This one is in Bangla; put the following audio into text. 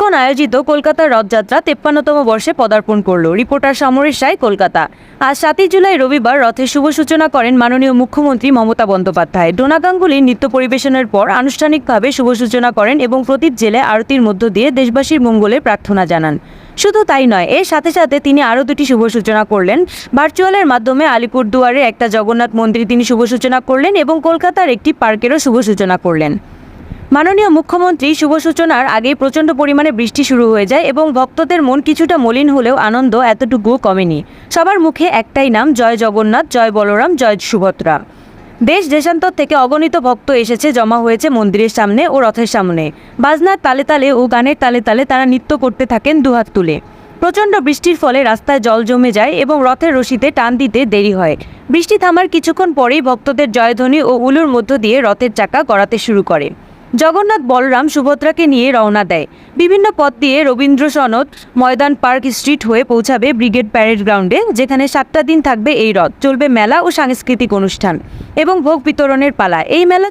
এখন আয়োজিত কলকাতার রথযাত্রা 53তম বর্ষে পদার্পণ করল। রিপোর্টার সমরেশ রায়, কলকাতা। আজ 7 জুলাই রবিবার রথের শুভ সূচনা করেন মাননীয় মুখ্যমন্ত্রী মমতা বন্দ্যোপাধ্যায়। ডোনা গাঙ্গুলির নৃত্য পরিবেশনের পর আনুষ্ঠানিকভাবে শুভ সূচনা করেন এবং প্রদীপ জেলে আরতির মধ্য দিয়ে দেশবাসীর মঙ্গলে প্রার্থনা জানান। শুধু তাই নয়, এর সাথে সাথে তিনি আরও 2টি শুভ সূচনা করলেন। ভার্চুয়ালের মাধ্যমে আলিপুরদুয়ারে একটা জগন্নাথ মন্দির তিনি শুভ সূচনা করলেন এবং কলকাতার একটি পার্কেরও শুভ সূচনা করলেন। মাননীয় মুখ্যমন্ত্রী শুভ সূচনার আগে প্রচণ্ড পরিমাণে বৃষ্টি শুরু হয়ে যায় এবং ভক্তদের মন কিছুটা মলিন হলেও আনন্দ এতটুকুও কমেনি। সবার মুখে একটাই নাম, জয় জগন্নাথ, জয় বলরাম, জয় সুভদ্রা। দেশ দেশান্তর থেকে অগণিত ভক্ত এসেছে, জমা হয়েছে মন্দিরের সামনে ও রথের সামনে। বাজনার তালে তালে ও গানের তালে তালে তারা নৃত্য করতে থাকেন দুহাত তুলে। প্রচণ্ড বৃষ্টির ফলে রাস্তায় জল জমে যায় এবং রথের রশিতে টান দিতে দেরি হয়। বৃষ্টি থামার কিছুক্ষণ পরেই ভক্তদের জয়ধ্বনি ও উলুর মধ্য দিয়ে রথের চাকা গড়াতে শুরু করে। জগন্নাথ বলরাম সুভদ্রাকে নিয়ে রওনা দেয়। বিভিন্ন পথ দিয়ে রবীন্দ্র সনদ, ময়দান, পার্ক স্ট্রিট হয়ে পৌঁছাবে ব্রিগেড প্যারেড গ্রাউন্ডে, যেখানে 7টা দিন থাকবে এই রথ। চলবে মেলা ও সাংস্কৃতিক অনুষ্ঠান এবং ভোগ বিতরণের পালা। এই মেলা